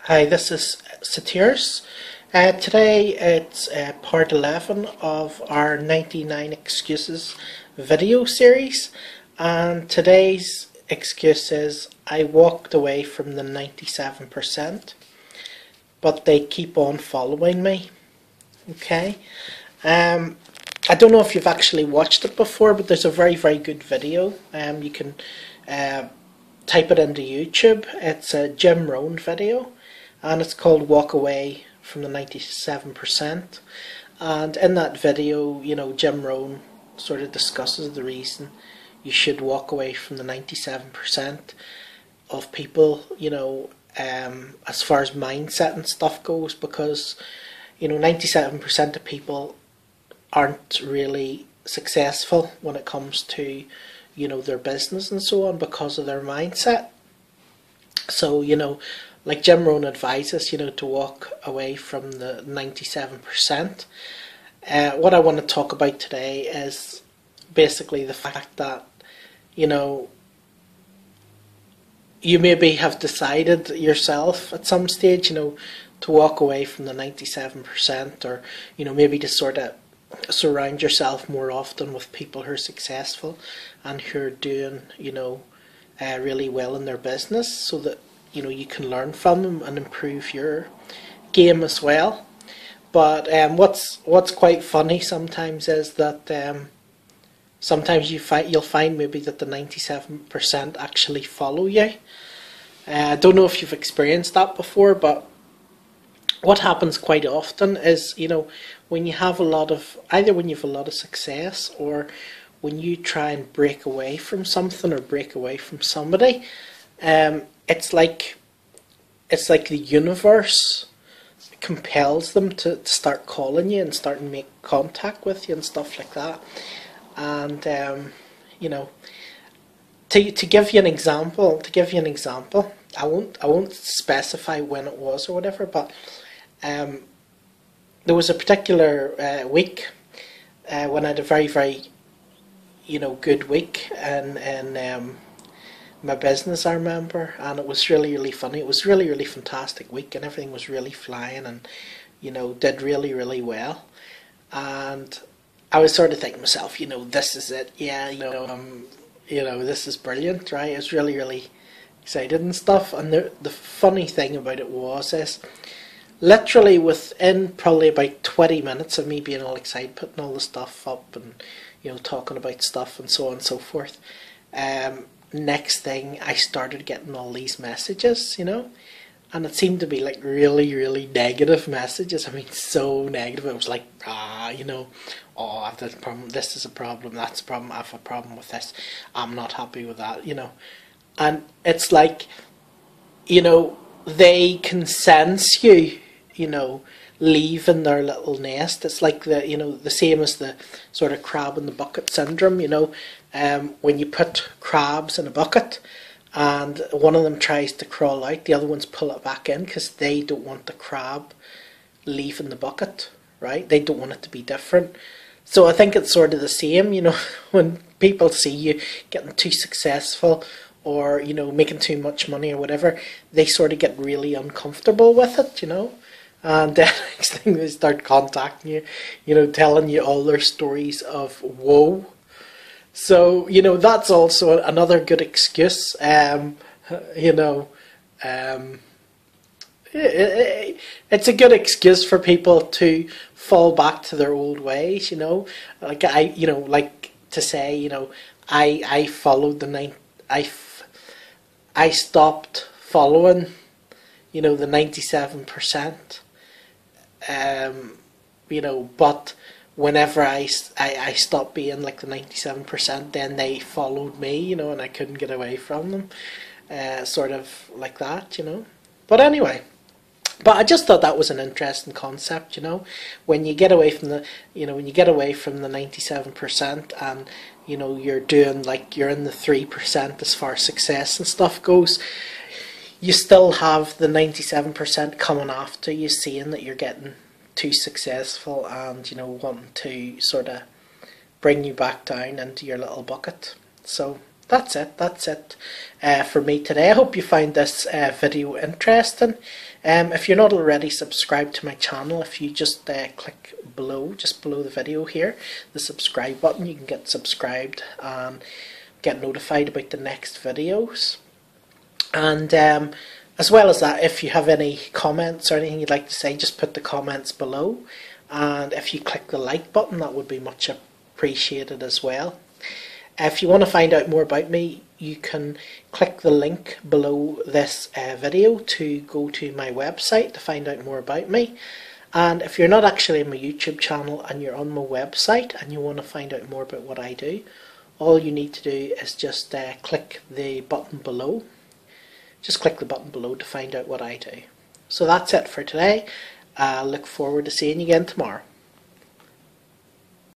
Hi, this is Satirs. Today it's part 11 of our 99 Excuses video series, and today's excuse is I walked away from the 97%, but they keep on following me. Okay? I don't know if you've actually watched it before, but there's a very good video. You can type it into YouTube. It's a Jim Rohn video, and it's called Walk Away from the 97%. And in that video, Jim Rohn sort of discusses the reason you should walk away from the 97% of people, as far as mindset and stuff goes, because 97% of people aren't really successful when it comes to their business and so on because of their mindset. So like Jim Rohn advises to walk away from the 97%. What I want to talk about today is basically the fact that you maybe have decided yourself at some stage to walk away from the 97%, or maybe to sort of surround yourself more often with people who are successful and who are doing really well in their business, so that you can learn from them and improve your game as well. But what's quite funny sometimes is that sometimes you'll find maybe that the 97% actually follow you. I don't know if you've experienced that before, but what happens quite often is, when you have a lot of success, or when you try and break away from something or break away from somebody, it's like the universe compels them to start calling you and start to make contact with you and stuff like that. And to give you an example, I won't specify when it was or whatever, but there was a particular week when I had a very good week in my business, I remember, and it was really funny. It was really fantastic week, and everything was really flying, and did really well. And I was sort of thinking to myself, this is it, yeah, this is brilliant, right? I was really excited and stuff. And the funny thing about it was this: literally within probably about 20 minutes of me being all excited, putting all the stuff up and talking about stuff and so on and so forth, next thing I started getting all these messages, and it seemed to be like really negative messages. I mean, so negative. It was like, oh, I've this problem, this is a problem, that's a problem, I have a problem with this, I'm not happy with that, and it's like, they can sense you, leaving their little nest. It's like the same as the sort of crab in the bucket syndrome, when you put crabs in a bucket and one of them tries to crawl out, the other ones pull it back in because they don't want the crab leaving the bucket, right? They don't want it to be different. So I think it's sort of the same, when people see you getting too successful, or making too much money or whatever, they sort of get really uncomfortable with it, and then next thing they start contacting you, telling you all their stories of woe. So that's also another good excuse. It's a good excuse for people to fall back to their old ways. Like like to say, I followed the I stopped following, the 97%. But whenever I stopped being like the 97%, then they followed me, and I couldn't get away from them, sort of like that, But anyway, but I just thought that was an interesting concept, when you get away from the, when you get away from the 97%, and you're doing like you're in the 3% as far as success and stuff goes, you still have the 97% coming after you, seeing that you're getting too successful and wanting to sort of bring you back down into your little bucket. So that's it for me today. I hope you find this video interesting. If you're not already subscribed to my channel, if you just click below, just below the video here, the subscribe button, you can get subscribed and get notified about the next videos. And as well as that, if you have any comments or anything you'd like to say, just put the comments below. And if you click the like button, that would be much appreciated as well. If you want to find out more about me, you can click the link below this video to go to my website to find out more about me. And if you're not actually on my YouTube channel and you're on my website and you want to find out more about what I do, all you need to do is just click the button below. Just click the button below to find out what I do. So that's it for today. I look forward to seeing you again tomorrow.